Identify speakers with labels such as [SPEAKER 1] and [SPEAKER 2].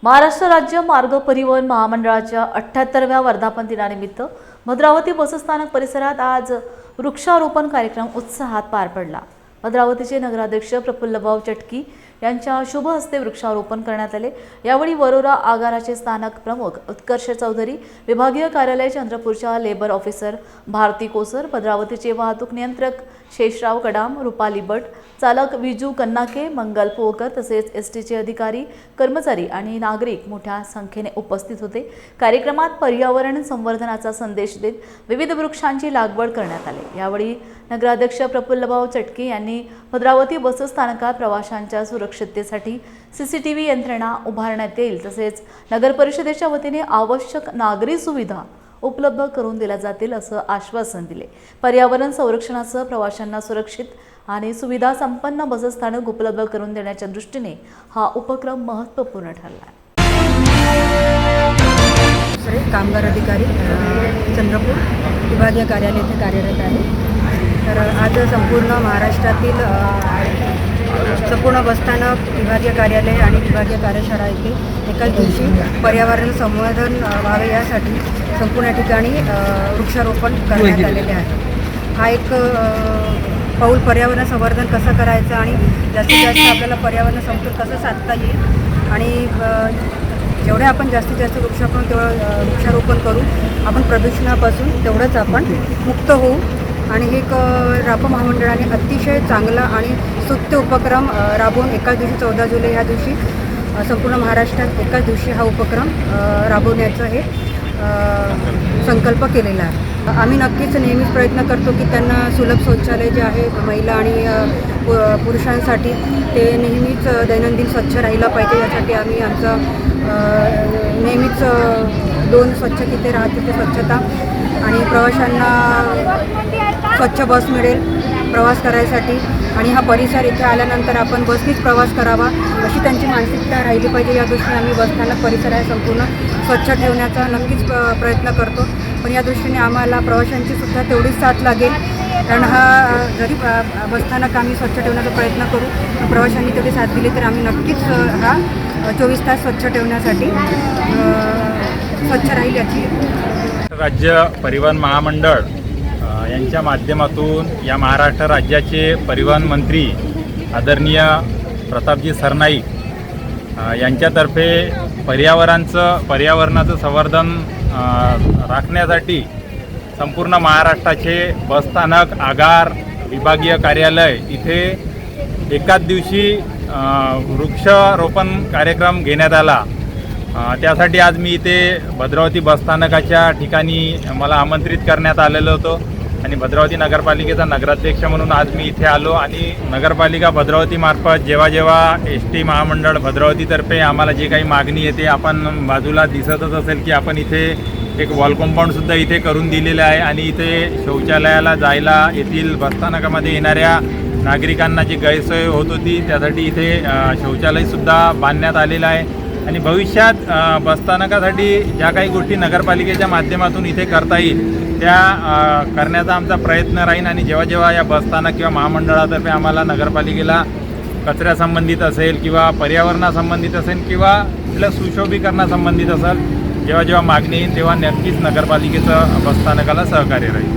[SPEAKER 1] महाराष्ट्र राज्य मार्ग परिवहन महामंडळाच्या 78व्या वर्धापन दिनानिमित्त भद्रावती बसस्थानक परिसरात आज वृक्षारोपण कार्यक्रम उत्साहात पार पडला। भद्रावतीचे नगराध्यक्ष प्रफुल्लभाऊ चटकी यांच्या शुभ हस्ते वृक्षारोपण करण्यात आले। यावेळी वरोरा आगाराचे स्थानक प्रमुख उत्कर्ष चौधरी, विभागीय कार्यालय चंद्रपूरच्या लेबर ऑफिसर भारती कोसर, भद्रावतीचे वाहतूक नियंत्रक शेषराव कडाम, रुपाली भट, चालक विजू कन्नाके, मंगल पोहकर तसेच एसटीचे अधिकारी, कर्मचारी आणि नागरिक मोठ्या संख्येने उपस्थित होते। कार्यक्रमात पर्यावरण संवर्धनाचा संदेश देत विविध वृक्षांची लागवड करण्यात आली। यावेळी नगराध्यक्ष प्रफुल्लभाऊ चटकी यांनी भद्रावती बसस्थानकात प्रवाशांच्या सुरक्षिततेसाठी सीसीटीव्ही यंत्रणा उभारण्यात येईल, तसेच नगर परिषदेच्या वतीने आवश्यक नागरी सुविधा उपलब्ध करून दिल्या जातील असं आश्वासन दिले। पर्यावरण संरक्षणासह प्रवाशांना सुरक्षित आणि सुविधा संपन्न बसस्थानक उपलब्ध करून देण्याच्या दृष्टीने हा उपक्रम महत्त्वपूर्ण ठरला।
[SPEAKER 2] कामगार अधिकारी चंद्रपूर विभागीय कार्यालय येथे कार्यरत आहे। तर आज संपूर्ण महाराष्ट्रातील संपूर्ण बसस्थानक, विभागीय कार्यालय आणि विभागीय कार्यशाळा येथे एकाच दिवशी पर्यावरण संवर्धन व्हावे यासाठी संपूर्ण ठिकाणी वृक्षारोपण करण्यात आलेले आहे। हा एक पाऊल पर्यावरण संवर्धन कसं करायचं आणि जास्तीत जास्त आपल्याला पर्यावरण समतोल कसं साधता येईल आणि जेवढे आपण जास्तीत जास्त वृक्षारोपण करू, आपण प्रदूषणापासून तेवढंच आपण मुक्त होऊ। आणि हे एक रापा महामंडळाने अतिशय चांगला आणि स्तुत्य उपक्रम राबवून एकाच दिवशी 14 जुलै ह्या दिवशी संपूर्ण महाराष्ट्रात एकाच दिवशी हा उपक्रम राबवण्याचं हे संकल्प केलेला आहे। आम्ही नक्कीच नेहमीच प्रयत्न करतो की त्यांना सुलभ शौचालय जे आहे महिला आणि पुरुषांसाठी ते नेहमीच दैनंदिन स्वच्छ राहिलं पाहिजे, यासाठी आम्ही आमचं नेहमीच 2 स्वच्छ तिथे राहते ते स्वच्छता आणि प्रवाशांना स्वच्छ बस मिळेल प्रवास करायसाठी आणि हा परिसर इथे आल्यानंतर आपण बसनीच प्रवास करावा अशी त्यांची मानसिकता राहिली पाहिजे। या दृष्टीने आम्ही बसस्थानक परिसर आहे संपूर्ण स्वच्छ ठेवण्याचा नक्कीच प्रयत्न करतो, पण या दृष्टीने आम्हाला प्रवाशांची सुद्धा तेवढीच साथ लागेल, कारण हा जरी बसस्थानक आम्ही स्वच्छ ठेवण्याचा प्रयत्न करू, प्रवाशांनी तेवढी साथ दिली तर आम्ही नक्कीच हा 24 तास स्वच्छ ठेवण्यासाठी स्वच्छ राहील याची।
[SPEAKER 3] राज्य परिवहन महामंडळ यांच्या माध्यमातून या महाराष्ट्र राज्याचे परिवहन मंत्री आदरणीय प्रतापजी सरनाईक यांच्यातर्फे पर्यावरणाचं संवर्धन राखण्यासाठी संपूर्ण महाराष्ट्राचे बसस्थानक, आगार, विभागीय कार्यालय इथे एकाच दिवशी वृक्षारोपण कार्यक्रम घेण्यात आला। त्यासाठी आज मी इथे भद्रावती बसस्थानकाच्या ठिकाणी मला आमंत्रित करण्यात आलेलं होतं आणि भद्रावती नगरपालिकेचा नगराध्यक्ष म्हणून आज मी इथे आलो आणि नगरपालिका भद्रावतीमार्फत जेव्हा ST महामंडळ भद्रावतीतर्फे आम्हाला जे काही मागणी येते, आपण बाजूला दिसतच असेल की आपण इथे एक वॉल कंपाऊंडसुद्धा इथे करून दिलेलं आहे आणि इथे शौचालयाला जायला येथील बसस्थानकामध्ये येणाऱ्या नागरिकांना जी गैरसोय होत होती त्यासाठी इथे शौचालयसुद्धा बांधण्यात आलेलं आहे आणि भविष्यात बसस्थानकासाठी ज्या काही गोष्टी नगरपालिकेच्या माध्यमातून इथे करता येईल त्या करण्याचा आमचा प्रयत्न राहील आणि जेव्हा या बसस्थानक किंवा महामंडळातर्फे आम्हाला नगरपालिकेला कचऱ्यासंबंधित असेल किंवा पर्यावरणासंबंधित असेल किंवा तिथल्या सुशोभीकरणासंबंधित असेल, जेव्हा मागणी येईल तेव्हा नक्कीच नगरपालिकेचं बसस्थानकाला सहकार्य राहील।